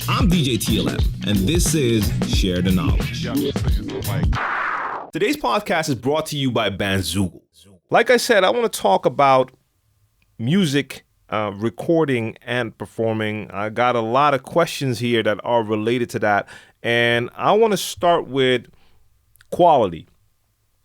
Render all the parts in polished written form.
I'm djTLM, and this is Share the Knowledge. Today's podcast is brought to you by Bandzoogle. Like I said, I want to talk about music, recording, and performing. I got a lot of questions here that are related to that, and I want to start with quality.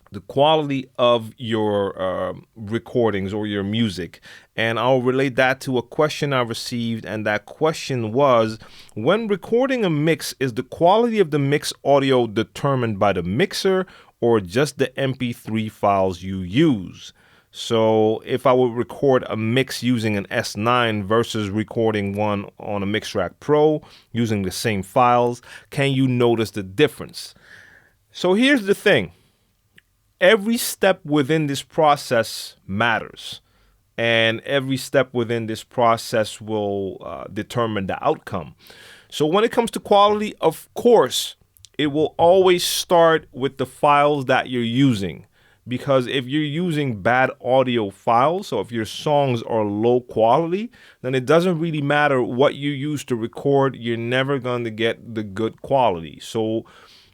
The quality of your recordings or your music. And I'll relate that to a question I received. And that question was, when recording a mix, is the quality of the mix audio determined by the mixer or just the MP3 files you use? So if I would record a mix using an S9 versus recording one on a MixTrack Pro using the same files, can you notice the difference? So here's the thing. Every step within this process matters, and every step within this process will determine the outcome. So when it comes to quality, of course, it will always start with the files that you're using, because if you're using bad audio files, so if your songs are low quality, then it doesn't really matter what you use to record, you're never going to get the good quality. So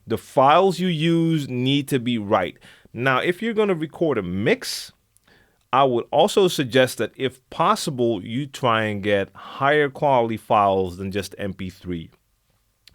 the files you use need to be right. Now, if you're going to record a mix, I would also suggest that if possible, you try and get higher quality files than just MP3.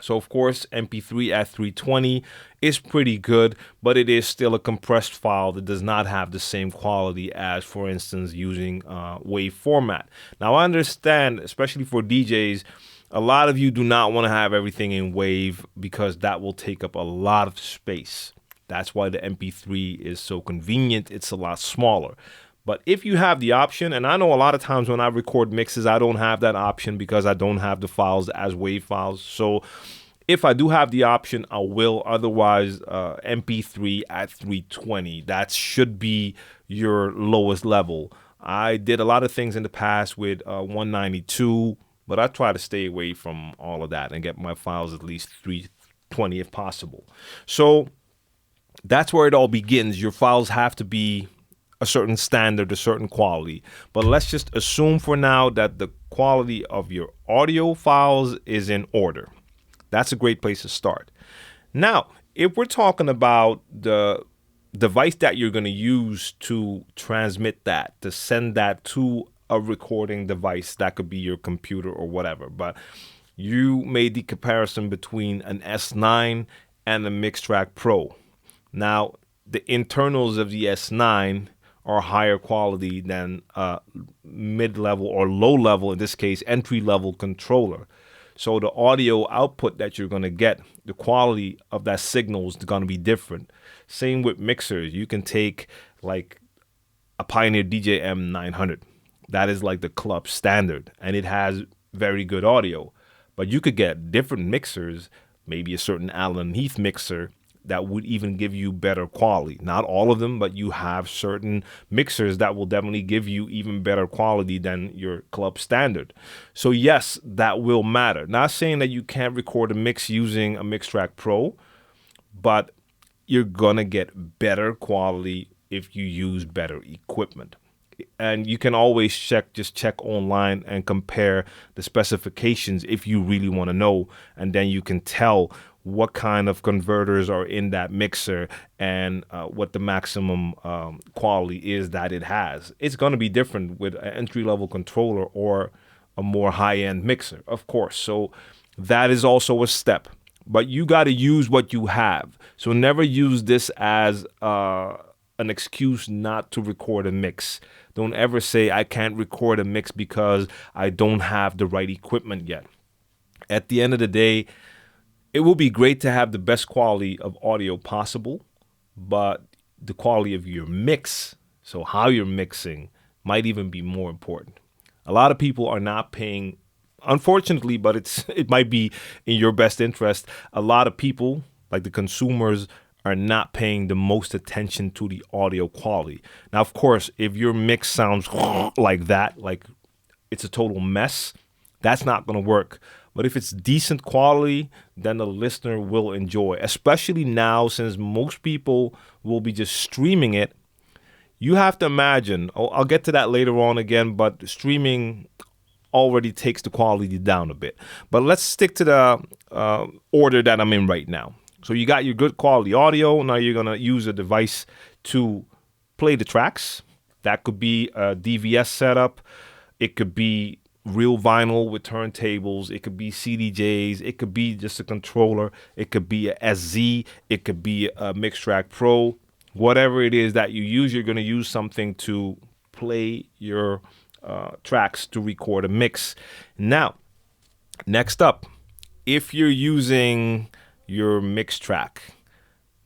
So, of course, MP3 at 320 is pretty good, but it is still a compressed file that does not have the same quality as, for instance, using WAV format. Now, I understand, especially for DJs, a lot of you do not want to have everything in WAV because that will take up a lot of space. That's why the MP3 is so convenient. It's a lot smaller. But if you have the option, and I know a lot of times when I record mixes, I don't have that option because I don't have the files as WAV files. So if I do have the option, I will. Otherwise, MP3 at 320, that should be your lowest level. I did a lot of things in the past with 192, but I try to stay away from all of that and get my files at least 320 if possible. So that's where it all begins. Your files have to be a certain standard, a certain quality. But let's just assume for now that the quality of your audio files is in order. That's a great place to start. Now, if we're talking about the device that you're going to use to transmit that, to send that to a recording device, that could be your computer or whatever. But you made the comparison between an S9 and a MixTrack Pro. Now, the internals of the S9 are higher quality than mid-level or low-level, in this case, entry-level controller. So the audio output that you're going to get, the quality of that signal is going to be different. Same with mixers. You can take like a Pioneer DJM900. That is like the club standard, and it has very good audio. But you could get different mixers, maybe a certain Allen Heath mixer, that would even give you better quality. Not all of them, but you have certain mixers that will definitely give you even better quality than your club standard. So yes, that will matter. Not saying that you can't record a mix using a MixTrack Pro, but you're gonna get better quality if you use better equipment. And you can always just check online and compare the specifications if you really want to know, and then you can tell what kind of converters are in that mixer and what the maximum quality is that it has. It's going to be different with an entry-level controller or a more high-end mixer, of course. So that is also a step. But you got to use what you have. So never use this as an excuse not to record a mix. Don't ever say, I can't record a mix because I don't have the right equipment yet. At the end of the day, it will be great to have the best quality of audio possible, but the quality of your mix, so how you're mixing, might even be more important. A lot of people are not paying, unfortunately, but it might be in your best interest. A lot of people, like the consumers, are not paying the most attention to the audio quality. Now, of course, if your mix sounds like that, like it's a total mess, that's not going to work. But if it's decent quality, then the listener will enjoy, especially now since most people will be just streaming it. You have to imagine, I'll get to that later on again, but streaming already takes the quality down a bit. But let's stick to the order that I'm in right now. So you got your good quality audio. Now you're going to use a device to play the tracks. That could be a DVS setup. It could be real vinyl with turntables. It could be CDJs. It could be just a controller. It could be a SZ. It could be a MixTrack Pro. Whatever it is that you use, you're going to use something to play your tracks to record a mix. Now, next up, if you're using your MixTrack,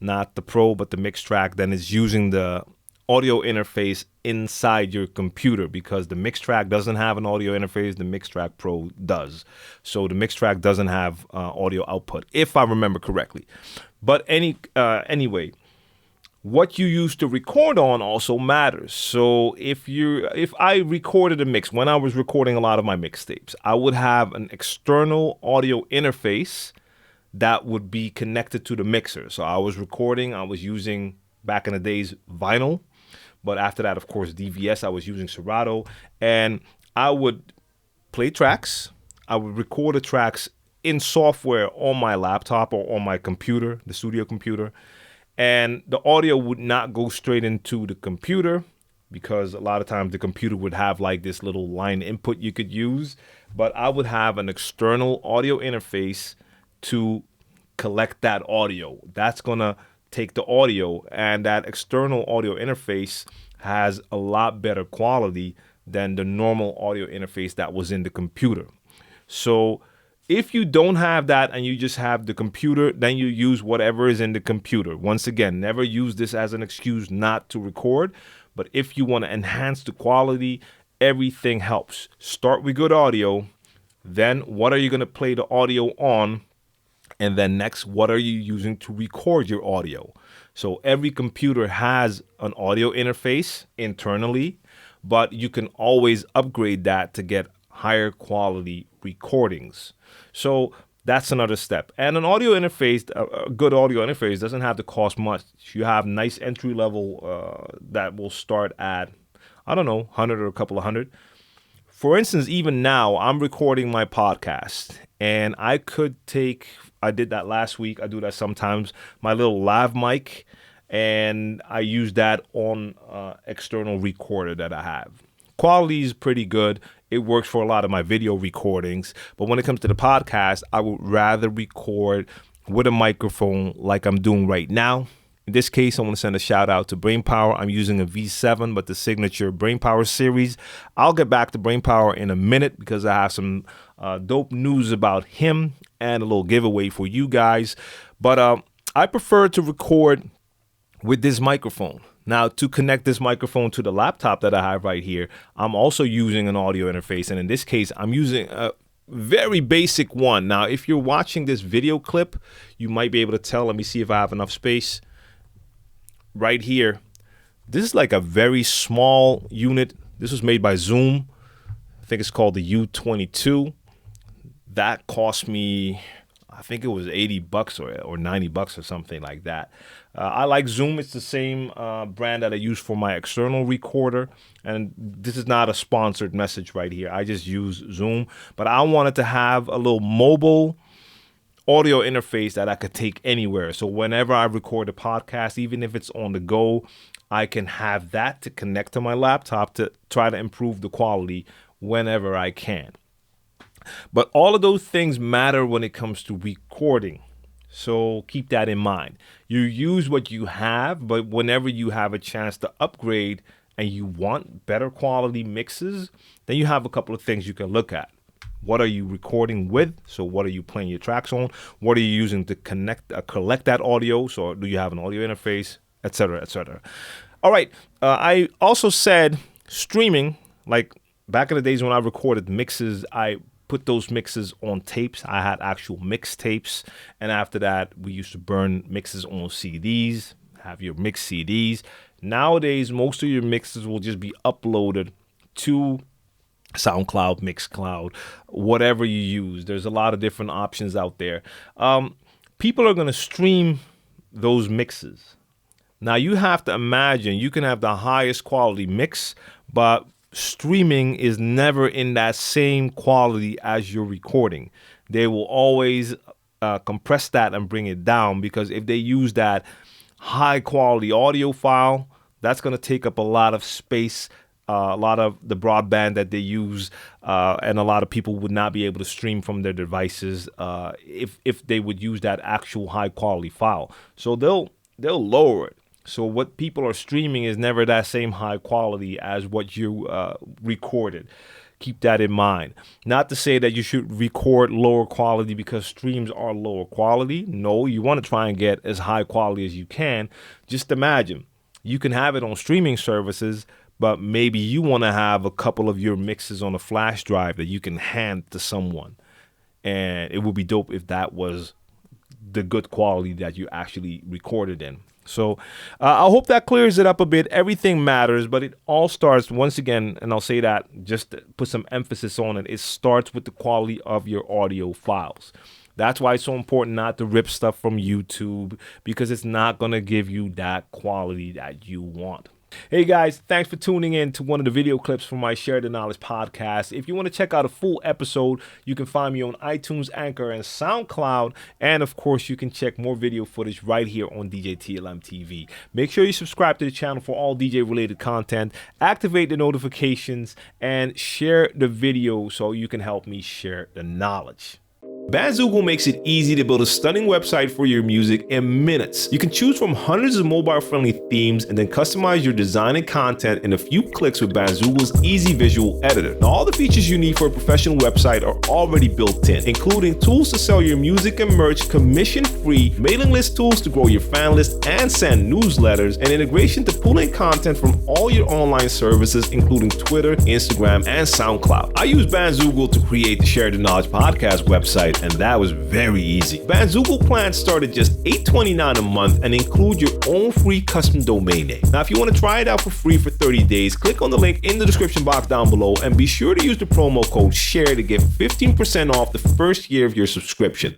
not the Pro, but the MixTrack, then it's using the audio interface inside your computer, because the MixTrack doesn't have an audio interface. The MixTrack Pro does. So the MixTrack doesn't have audio output, if I remember correctly. But anyway, what you use to record on also matters. So if I recorded a mix, when I was recording a lot of my mixtapes, I would have an external audio interface that would be connected to the mixer. So I was using, back in the days, vinyl. But after that, of course, DVS, I was using Serato. And I would play tracks. I would record the tracks in software on my laptop or on my computer, the studio computer. And the audio would not go straight into the computer, because a lot of times the computer would have like this little line input you could use. But I would have an external audio interface to collect that audio. That's going to take the audio, and that external audio interface has a lot better quality than the normal audio interface that was in the computer. So if you don't have that and you just have the computer, then you use whatever is in the computer. Once again, never use this as an excuse not to record. But if you want to enhance the quality, everything helps. Start with good audio. Then what are you going to play the audio on? And then next, what are you using to record your audio? So every computer has an audio interface internally, but you can always upgrade that to get higher quality recordings. So that's another step. And an audio interface, a good audio interface, doesn't have to cost much. You have nice entry level that will start at, I don't know, 100 or a couple of hundred. For instance, even now, I'm recording my podcast, and I did that last week. I do that sometimes. My little lav mic, and I use that on external recorder that I have. Quality is pretty good. It works for a lot of my video recordings. But when it comes to the podcast, I would rather record with a microphone like I'm doing right now. In this case, I want to send a shout out to Brainpower. I'm using a V7, but the signature Brainpower series. I'll get back to Brainpower in a minute, because I have some dope news about him and a little giveaway for you guys. But I prefer to record with this microphone. Now, to connect this microphone to the laptop that I have right here, I'm also using an audio interface. And in this case, I'm using a very basic one. Now, if you're watching this video clip, you might be able to tell. Let me see if I have enough space. Right here, this is like a very small unit. This was made by Zoom. I think it's called the U22. That cost me, I think it was $80 or $90 or something like that. I like Zoom. It's the same brand that I use for my external recorder. And this is not a sponsored message right here. I just use Zoom. But I wanted to have a little mobile audio interface that I could take anywhere. So whenever I record a podcast, even if it's on the go, I can have that to connect to my laptop to try to improve the quality whenever I can. But all of those things matter when it comes to recording. So keep that in mind. You use what you have, but whenever you have a chance to upgrade and you want better quality mixes, then you have a couple of things you can look at. What are you recording with? So what are you playing your tracks on? What are you using to collect that audio? So do you have an audio interface, et cetera, et cetera. All right. I also said streaming, like back in the days when I recorded mixes, I put those mixes on tapes. I had actual mix tapes. And after that, we used to burn mixes on CDs, have your mix CDs. Nowadays, most of your mixes will just be uploaded to SoundCloud, Mixcloud, whatever you use. There's a lot of different options out there. People are going to stream those mixes. Now, you have to imagine you can have the highest quality mix, but streaming is never in that same quality as your recording. They will always compress that and bring it down, because if they use that high quality audio file, that's going to take up a lot of space, a lot of the broadband that they use, and a lot of people would not be able to stream from their devices if they would use that actual high quality file. So they'll lower it. So what people are streaming is never that same high quality as what you recorded. Keep that in mind. Not to say that you should record lower quality because streams are lower quality. No, you want to try and get as high quality as you can. Just imagine, you can have it on streaming services, but maybe you want to have a couple of your mixes on a flash drive that you can hand to someone. And it would be dope if that was the good quality that you actually recorded in. So I hope that clears it up a bit. Everything matters, but it all starts, once again, and I'll say that just to put some emphasis on it, it starts with the quality of your audio files. That's why it's so important not to rip stuff from YouTube, because it's not going to give you that quality that you want. Hey guys, thanks for tuning in to one of the video clips from my Share the Knowledge podcast. If you want to check out a full episode, you can find me on iTunes, Anchor, and SoundCloud. And of course, you can check more video footage right here on djTLMtv. Make sure you subscribe to the channel for all DJ related content, activate the notifications, and share the video so you can help me share the knowledge. Bandzoogle makes it easy to build a stunning website for your music in minutes. You can choose from hundreds of mobile-friendly themes and then customize your design and content in a few clicks with Bandzoogle's easy visual editor. Now, all the features you need for a professional website are already built in, including tools to sell your music and merch commission-free, mailing list tools to grow your fan list and send newsletters, and integration to pull in content from all your online services, including Twitter, Instagram, and SoundCloud. I use Bandzoogle to create the Share the Knowledge podcast website, and that was very easy. Bandzoogle plans start at just $8.29 a month and include your own free custom domain name. Now, if you want to try it out for free for 30 days, click on the link in the description box down below and be sure to use the promo code SHARE to get 15% off the first year of your subscription.